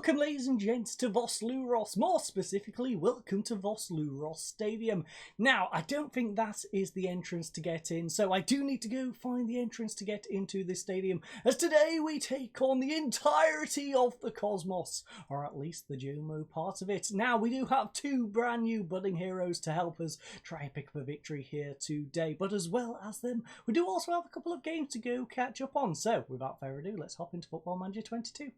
Welcome, ladies and gents, to Motesolo. More specifically, welcome to Motesolo Stadium. Now, I don't think that is the entrance to get in, so I do need to go find the entrance to get into this stadium, as today we take on the entirety of the cosmos, or at least the Jomo part of it. Now, we do have two brand new budding heroes to help us try and pick up a victory here today, but as well as them, we do also have a couple of games to go catch up on. So, without further ado, let's hop into Football Manager 22.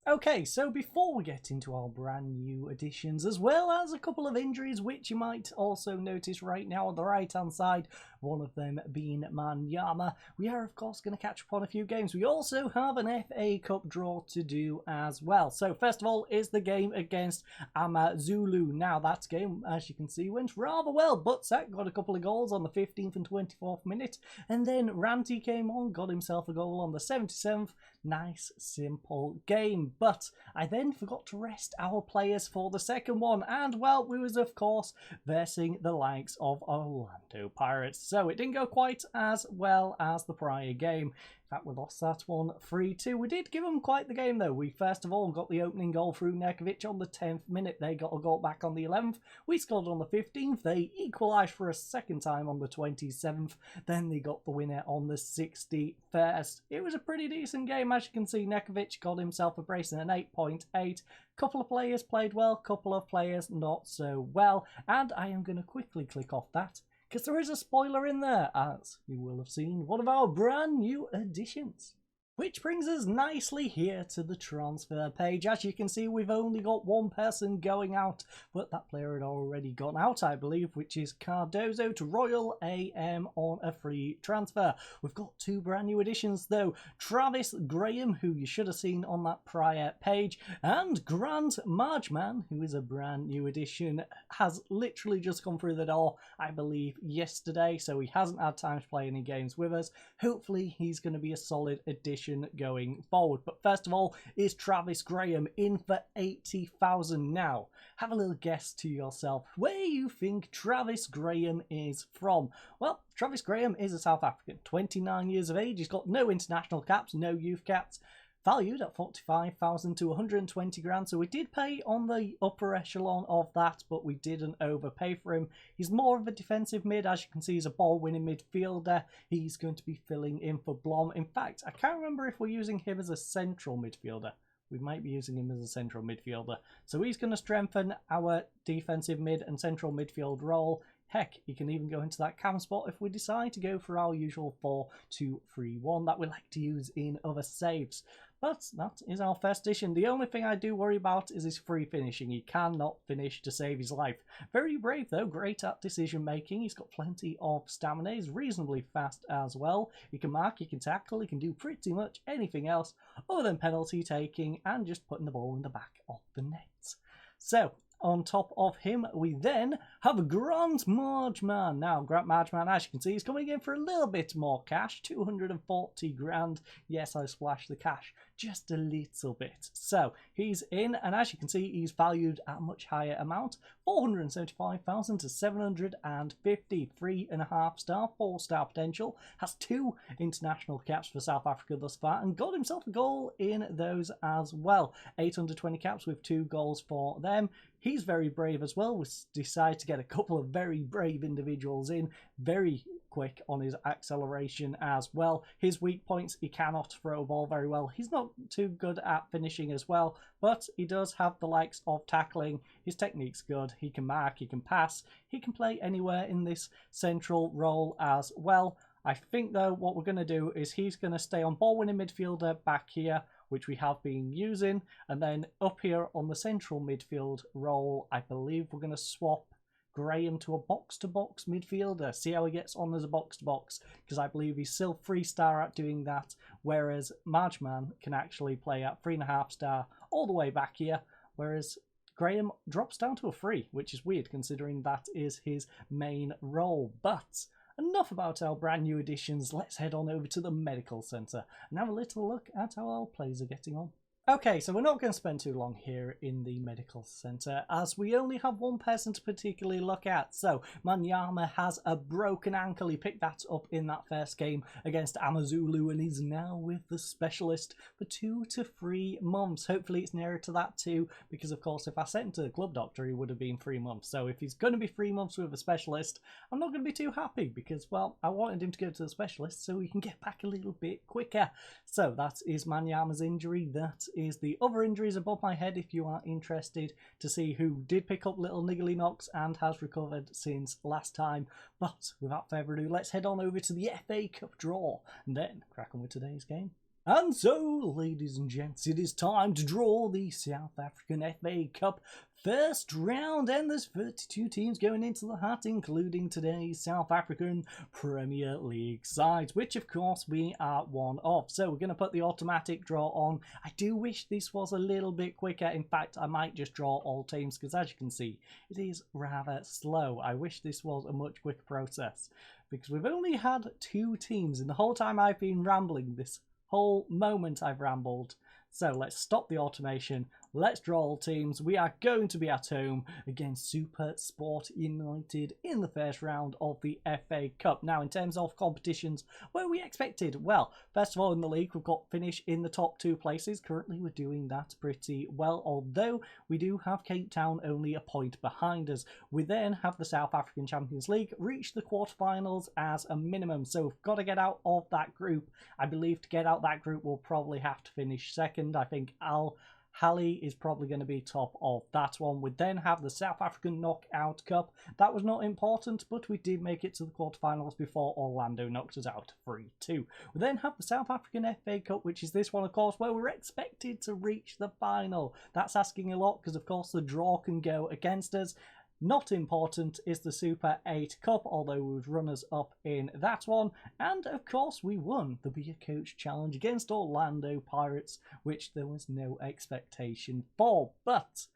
Okay, so before we get into our brand new additions, as well as a couple of injuries, which you might also notice right now on the right hand side, one of them being Manyama, we are of course going to catch up on a few games. We also have an FA Cup draw to do as well. So first of all is the game against Amma Zulu. Now that game, as you can see, went rather well. Butzak got a couple of goals on the 15th and 24th minute, and then Ranty came on, got himself a goal on the 77th. Nice, simple game. But I then forgot to rest our players for the second one, and well, we was of course versing the likes of Orlando Pirates, so it didn't go quite as well as the prior game. In fact, we lost that one 3-2. We did give them quite the game though. We first of all got the opening goal through Nekovic on the 10th minute. They got a goal back on the 11th. We scored on the 15th. They equalised for a second time on the 27th. Then they got the winner on the 61st. It was a pretty decent game. As you can see, Nekovic got himself a brace and an 8.8. Couple of players played well, couple of players not so well. And I am going to quickly click off that, because there is a spoiler in there, as you will have seen, one of our brand new additions. Which brings us nicely here to the transfer page. As you can see, we've only got one person going out, but that player had already gone out, I believe, which is Cardozo to Royal AM on a free transfer. We've got two brand new additions though. Travis Graham, who you should have seen on that prior page, and Grant Marchman, who is a brand new addition, has literally just come through the door, I believe, yesterday, so he hasn't had time to play any games with us. Hopefully he's going to be a solid addition going forward. But first of all is Travis Graham in for 80,000. Now have a little guess to yourself where you think Travis Graham is from. Well, Travis Graham is a South African, 29 years of age. He's got no international caps, no youth caps, valued at 45,000 to 120 grand. So we did pay on the upper echelon of that, but we didn't overpay for him. He's more of a defensive mid. As you can see, he's a ball-winning midfielder. He's going to be filling in for Blom. In fact, I can't remember if we're using him as a central midfielder. We might be using him as a central midfielder. So he's going to strengthen our defensive mid and central midfield role. Heck, he can even go into that cam spot if we decide to go for our usual 4-2-3-1 that we like to use in other saves. But that is our first addition. The only thing I do worry about is his free finishing. He cannot finish to save his life. Very brave though, great at decision making. He's got plenty of stamina. He's reasonably fast as well. He can mark, he can tackle, he can do pretty much anything else other than penalty taking and just putting the ball in the back of the net. So, on top of him, we then have Grant Marchman. Now, Grant Marchman, as you can see, he's coming in for a little bit more cash, 240 grand. Yes, I splashed the cash just a little bit. So, he's in, and as you can see, he's valued at a much higher amount, 475,000 to 750, 3.5 star, 4-star potential, has 2 international caps for South Africa thus far, and got himself a goal in those as well. 820 caps with 2 goals for them. He's very brave as well. We decided to get a couple of very brave individuals in, very quick on his acceleration as well. His weak points, he cannot throw a ball very well. He's not too good at finishing as well, but he does have the likes of tackling. His technique's good. He can mark, he can pass, he can play anywhere in this central role as well. I think though what we're going to do is he's going to stay on ball-winning midfielder back here, which we have been using, and then up here on the central midfield role, I believe we're going to swap Graham to a box-to-box midfielder. See how he gets on as a box-to-box, because I believe he's still 3-star at doing that, whereas Marchman can actually play at 3.5 star all the way back here, whereas Graham drops down to a 3, which is weird considering that is his main role. But enough about our brand new additions. Let's head on over to the medical centre and have a little look at how our players are getting on. Okay, so we're not going to spend too long here in the medical centre, as we only have one person to particularly look at. So, Manyama has a broken ankle. He picked that up in that first game against Amma Zulu, and he's now with the specialist for 2 to 3 months. Hopefully it's nearer to that too, because of course if I sent him to the club doctor, he would have been 3 months. So if he's going to be 3 months with a specialist, I'm not going to be too happy, because, well, I wanted him to go to the specialist so he can get back a little bit quicker. So that is Manyama's injury. That is the other injuries above my head if you are interested to see who did pick up little niggly knocks and has recovered since last time. But without further ado, let's head on over to the FA Cup draw and then crack on with today's game. And so, ladies and gents, it is time to draw the South African FA Cup first round, and there's 32 teams going into the hat, including today's South African Premier League sides, which of course we are one of. So we're going to put the automatic draw on. I do wish this was a little bit quicker. In fact, I might just draw all teams, because as you can see, it is rather slow. I wish this was a much quicker process, because we've only had 2 teams, and the whole time I've been rambling, this whole moment I've rambled. So let's stop the automation. Let's draw all teams. We are going to be at home against Super Sport United in the first round of the FA Cup. Now, in terms of competitions, where we expected? Well, first of all, in the league, we've got finish in the top 2 places. Currently, we're doing that pretty well, although we do have Cape Town only a point behind us. We then have the South African Champions League, reach the quarterfinals as a minimum. So we've got to get out of that group. I believe to get out that group, we'll probably have to finish second. I think Halley is probably going to be top of that one. We then have the South African Knockout Cup. That was not important, but we did make it to the quarterfinals before Orlando knocked us out 3-2. We then have the South African FA Cup, which is this one, of course, where we're expected to reach the final. That's asking a lot, because, of course, the draw can go against us. Not important is the Super 8 Cup, although we was runners-up in that one. And, of course, we won the Be a Coach Challenge against Orlando Pirates, which there was no expectation for. But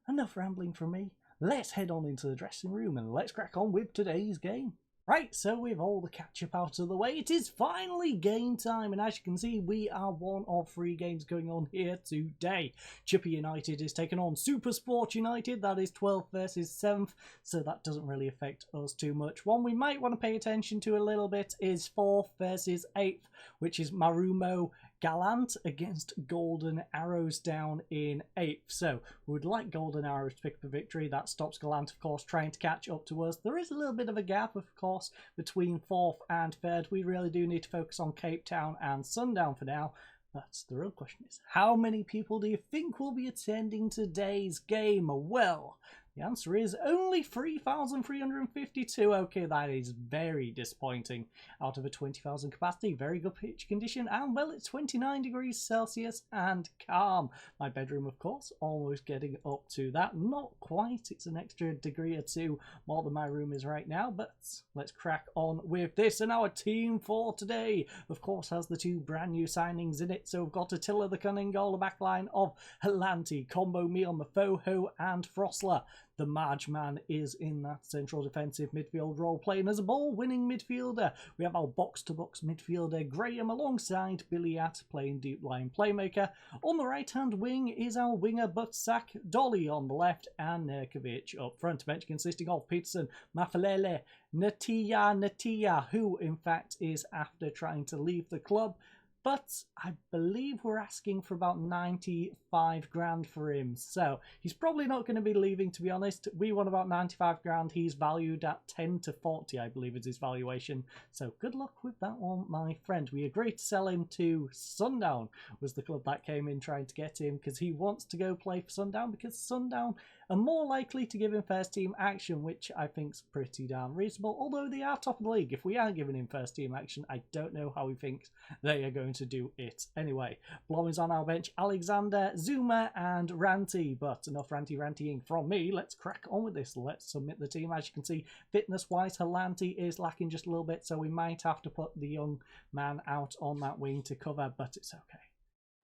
enough rambling from me. Let's head on into the dressing room and let's crack on with today's game. Right, so with all the catch-up out of the way, it is finally game time, and as you can see, we are one of 3 games going on here today. Chipper United is taking on Super Sport United. That is 12th versus 7th, so that doesn't really affect us too much. One we might want to pay attention to a little bit is 4th versus 8th, which is Marumo Gallant against Golden Arrows down in 8th. So we would like Golden Arrows to pick up a victory. That stops Gallant, of course, trying to catch up to us. There is a little bit of a gap, of course, between 4th and 3rd. We really do need to focus on Cape Town and Sundown for now. But the real question is, how many people do you think will be attending today's game? Well, the answer is only 3,352. Okay, that is very disappointing. Out of a 20,000 capacity, very good pitch condition, and well, it's 29 degrees Celsius and calm. My bedroom, of course, almost getting up to that. Not quite, it's an extra degree or 2 more than my room is right now, but let's crack on with this. And our team for today, of course, has the 2 brand new signings in it. So we've got Attila the Cunning goal, the backline of Halanti, Combo Meal, Mafoho, and Frosler. The Marge Man is in that central defensive midfield role, playing as a ball-winning midfielder. We have our box-to-box midfielder, Graham, alongside Billiat, playing deep line playmaker. On the right-hand wing is our winger, Butsak, Dolly on the left, and Nerkovic up front. Bench consisting of Peterson, Mafalele, Natia, who in fact is after trying to leave the club. But I believe we're asking for about 95 grand for him. So he's probably not going to be leaving, to be honest. We want about 95 grand. He's valued at 10 to 40, I believe is his valuation. So good luck with that one, my friend. We agreed to sell him to Sundown, was the club that came in trying to get him, because he wants to go play for Sundown, because Sundown are more likely to give him first team action, which I think is pretty damn reasonable. Although they are top of the league. If we are giving him first team action, I don't know how he thinks they are going to do it. Anyway, Blom is on our bench, Alexander, Zuma, and Ranty. But enough rantying from me. Let's crack on with this. Let's submit the team. As you can see, fitness-wise, Halanti is lacking just a little bit, so we might have to put the young man out on that wing to cover, but it's okay.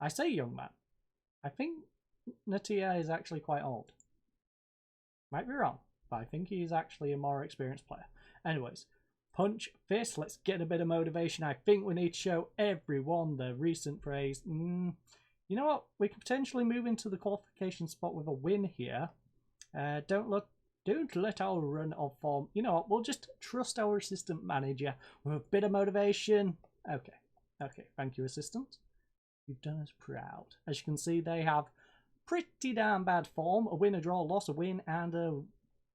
I say young man. I think Natia is actually quite old. Might be wrong, but I think he's actually a more experienced player. Anyways, punch, fist, let's get a bit of motivation. I think we need to show everyone the recent praise. You know what? We could potentially move into the qualification spot with a win here. Don't let our run of form. You know what? We'll just trust our assistant manager with a bit of motivation. Okay. Okay. Thank you, assistant. You've done us proud. As you can see, they have pretty damn bad form. A win, a draw, loss, a win, and a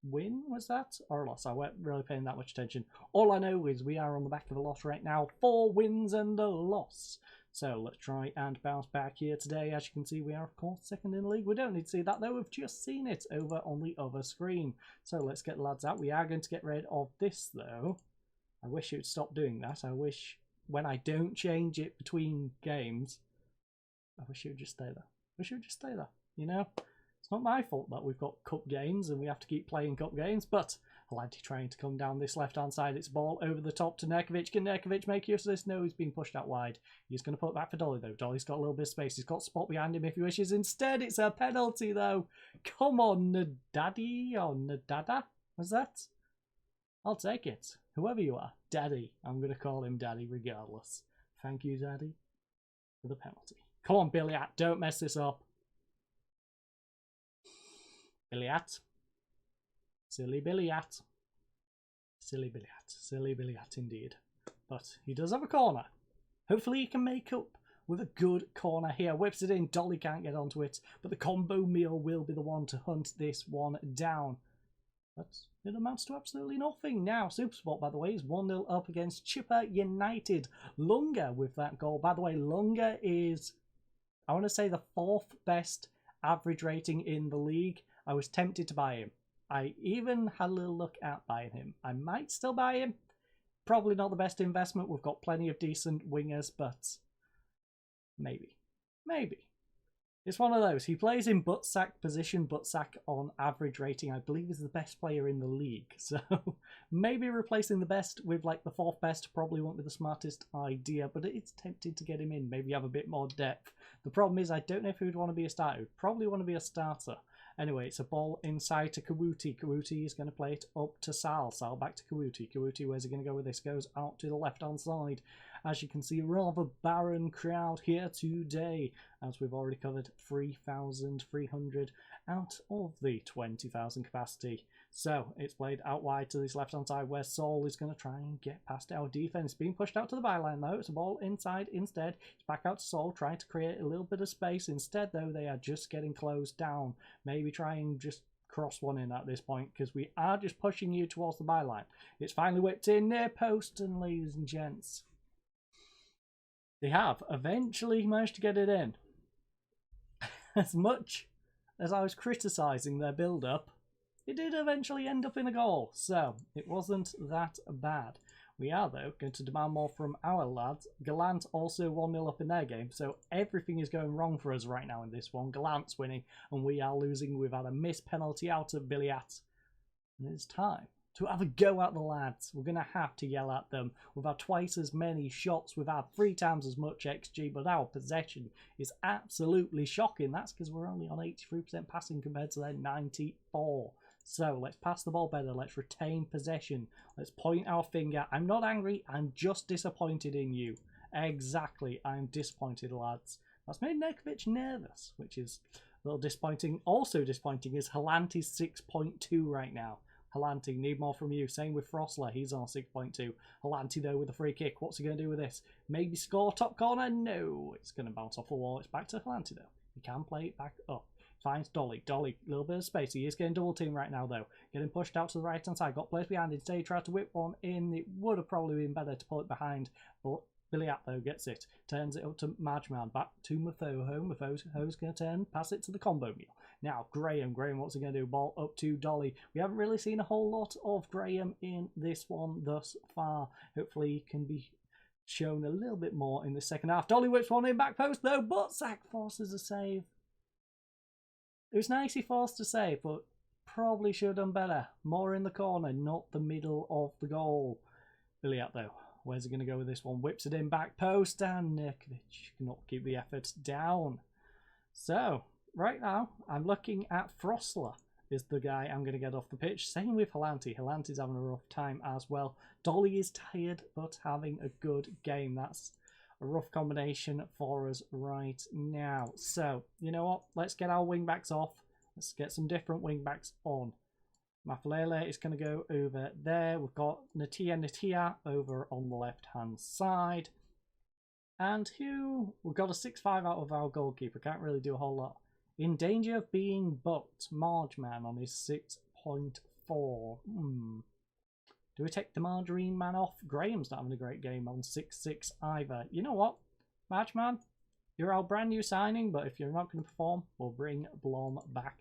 win, was that? Or a loss? I weren't really paying that much attention. All I know is we are on the back of a loss right now. 4 wins and a loss. So let's try and bounce back here today. As you can see, we are, of course, second in the league. We don't need to see that, though. We've just seen it over on the other screen. So let's get the lads out. We are going to get rid of this, though. I wish it would stop doing that. I wish when I don't change it between games, I wish it would just stay there. I wish it would just stay there, you know? It's not my fault that we've got cup games and we have to keep playing cup games, but Halanti trying to come down this left-hand side. It's ball over the top to Nekovic. Can Nekovic make use of this? No, he's being pushed out wide. He's going to put it back for Dolly, though. Dolly's got a little bit of space. He's got spot behind him if he wishes. Instead, it's a penalty, though. Come on, Nadadi or Nadada? Was that? I'll take it. Whoever you are. Daddy. I'm going to call him Daddy regardless. Thank you, Daddy, for the penalty. Come on, Billiat. Don't mess this up. Billiat. Silly Billiat. Silly Billiat. Silly Billiat indeed. But he does have a corner. Hopefully he can make up with a good corner here. Whips it in. Dolly can't get onto it. But the combo meal will be the one to hunt this one down. But it amounts to absolutely nothing. Now, Supersport, by the way, is 1-0 up against Chipper United. Lunga with that goal. By the way, Lunga is, I want to say, the 4th best average rating in the league. I was tempted to buy him. I even had a little look at buying him. I might still buy him. Probably not the best investment. We've got plenty of decent wingers, but maybe. Maybe. It's one of those. He plays in butt sack position. Butt sack on average rating, I believe, is the best player in the league. So maybe replacing the best with like the 4th best probably won't be the smartest idea, but it's tempting to get him in. Maybe have a bit more depth. The problem is I don't know if he would want to be a starter. He would probably want to be a starter. Anyway, it's a ball inside to Kawuti. Kawuti is going to play it up to Sal. Sal back to Kawuti. Kawuti, where's he going to go with this? Goes out to the left-hand side. As you can see, a rather barren crowd here today, as we've already covered 3,300 out of the 20,000 capacity. So it's played out wide to this left-hand side where Saul is going to try and get past our defence. Being pushed out to the byline, though. It's a ball inside instead. It's back out to Saul, trying to create a little bit of space. Instead, though, they are just getting closed down. Maybe try and just cross one in at this point, because we are just pushing you towards the byline. It's finally whipped in near post, and ladies and gents, they have eventually managed to get it in. As much as I was criticising their build-up, it did eventually end up in a goal, so it wasn't that bad. We are, though, going to demand more from our lads. Gallant also 1-0 up in their game, so everything is going wrong for us right now in this one. Gallant's winning, and we are losing. We've had a missed penalty out of Billiat. And it's time to have a go at the lads. We're going to have to yell at them. We've had twice as many shots. We've had 3 times as much XG, but our possession is absolutely shocking. That's because we're only on 83% passing compared to their 94%. So let's pass the ball better. Let's retain possession. Let's point our finger. I'm not angry. I'm just disappointed in you. Exactly. I'm disappointed, lads. That's made Nekovic nervous, which is a little disappointing. Also disappointing is Halanti's 6.2 right now. Halanti, need more from you. Same with Frostler. He's on 6.2. Halanti, though, with a free kick. What's he going to do with this? Maybe score top corner? No. It's going to bounce off the wall. It's back to Halanti, though. He can play it back up. Finds Dolly. Dolly, a little bit of space. He is getting double team right now, though. Getting pushed out to the right-hand side. Got placed behind. Instead, he tried to whip one in. It would have probably been better to pull it behind. But Billiat, though, gets it. Turns it up to Madgeman. Back to Motho. Motho's going to turn. Pass it to the combo meal. Now, Graham. Graham, what's he going to do? Ball up to Dolly. We haven't really seen a whole lot of Graham in this one thus far. Hopefully, he can be shown a little bit more in the second half. Dolly whips one in back post, though. But Sack forces a save. It was nice he forced a save, but probably should have done better. More in the corner, not the middle of the goal. Billiat, though. Where's he going to go with this one? Whips it in back post, and Nekovic cannot keep the effort down. So, right now, I'm looking at Frostler is the guy I'm going to get off the pitch. Same with Halanti. Halanti's having a rough time as well. Dolly is tired, but having a good game. That's a rough combination for us right now. So, you know what? Let's get our wing backs off. Let's get some different wing backs on. Mafalele is going to go over there. We've got Natia over on the left-hand side. And who? We've got a 6-5 out of our goalkeeper. Can't really do a whole lot. In danger of being booked. Margeman on his 6.4. Do we take the Margarine man off? Graham's not having a great game on 6-6 either. You know what? Margeman, you're our brand new signing, but if you're not going to perform, we'll bring Blom back.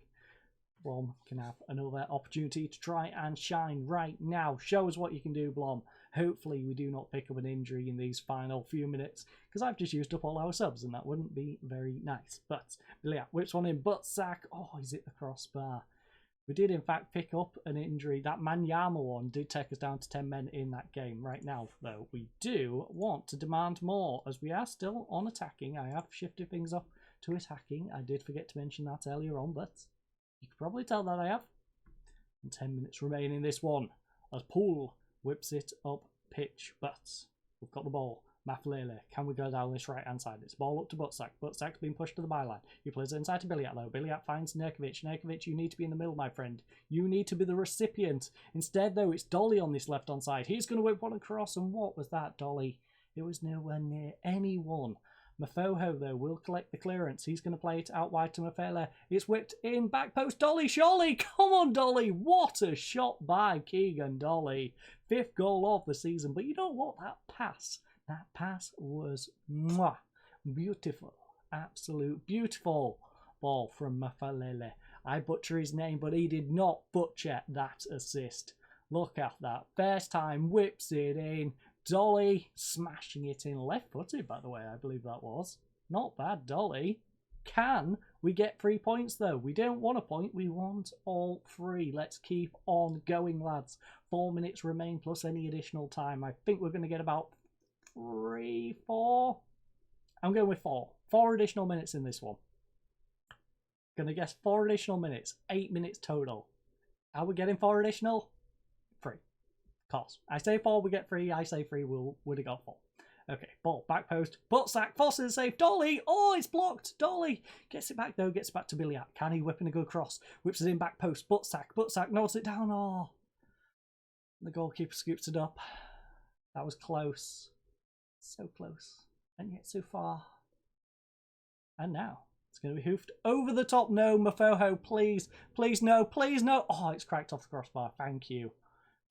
Blom can have another opportunity to try and shine right now. Show us what you can do, Blom. Hopefully we do not pick up an injury in these final few minutes, because I've just used up all our subs and that wouldn't be very nice. But yeah, whips one in, butt sack. Oh, he's hit the crossbar. We did in fact pick up an injury. That Manyama one did take us down to 10 men in that game. Right now, though, we do want to demand more, as we are still on attacking. I have shifted things up to attacking. I did forget to mention that earlier on, but you can probably tell that I have. And 10 minutes remain in this one, as Poole whips it up pitch, but we've got the ball. Mafalele, can we go down this right hand side? It's ball up to Butsack. Butsack's been pushed to the byline. He plays it inside to Biliat though. Biliat finds Nurkovic. Nurkovic, you need to be in the middle, my friend. You need to be the recipient. Instead though, it's Dolly on this left hand side. He's going to whip one across, and what was that, Dolly? It was nowhere near anyone. Mafoho though will collect the clearance. He's going to play it out wide to Mafele. It's whipped in, back post. Dolly, surely! Come on, Dolly! What a shot by Keegan Dolly. 5th goal of the season. But you know what? That pass was mwah, beautiful. Absolute beautiful ball from Mafalele. I butcher his name, but he did not butcher that assist. Look at that. First time, whips it in. Dolly smashing it in, left-footed, by the way, I believe that was. Not bad, Dolly. Can we get 3 points, though? We don't want a point, we want all 3. Let's keep on going, lads. 4 minutes remain, plus any additional time. I think we're going to get about 3, 4. I'm going with 4. 4 additional minutes in this one. Gonna guess 4 additional minutes. 8 minutes total. Are we getting 4 additional? 3. Course. I say 4, we get 3. I say 3, would have got 4. Okay, ball, back post, butt sack, Foster's safe, Dolly! Oh, it's blocked, Dolly! Gets it back though, gets it back to Biliat. Can he whip in a good cross? Whips it in, back post, butt sack, knocks it down, oh! The goalkeeper scoops it up. That was close. So close, and yet so far. And now, it's going to be hoofed over the top. No, Mafoho, please, please no, please no! Oh, it's cracked off the crossbar, thank you.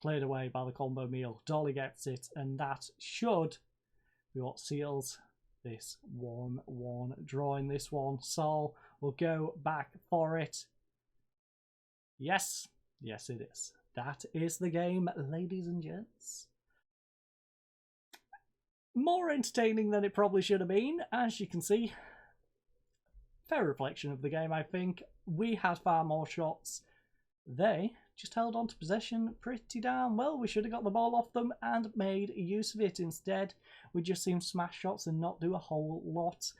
Cleared away by the combo meal. Dolly gets it, and that should be what seals this 1-1 draw in this one. Sol will go back for it. Yes, yes it is. That is the game, ladies and gents. More entertaining than it probably should have been, as you can see. Fair reflection of the game, I think. We had far more shots. They just held on to possession pretty damn well. We should have got the ball off them and made use of it. Instead, we just seemed smash shots and not do a whole lot.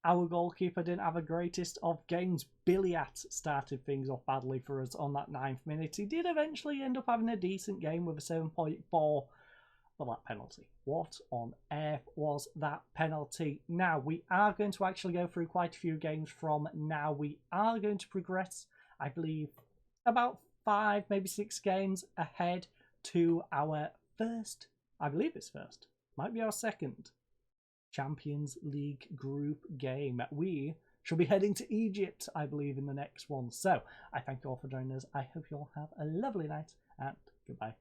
Our goalkeeper didn't have the greatest of games. Biliat started things off badly for us on that 9th minute. He did eventually end up having a decent game with a 7.4. But that penalty. What on earth was that penalty? Now, we are going to actually go through quite a few games from now. We are going to progress, I believe, about 5, maybe 6 games ahead to our first, I believe it's first, might be our second Champions League group game. We shall be heading to Egypt, I believe, in the next one. So, I thank you all for joining us. I hope you all have a lovely night, and goodbye.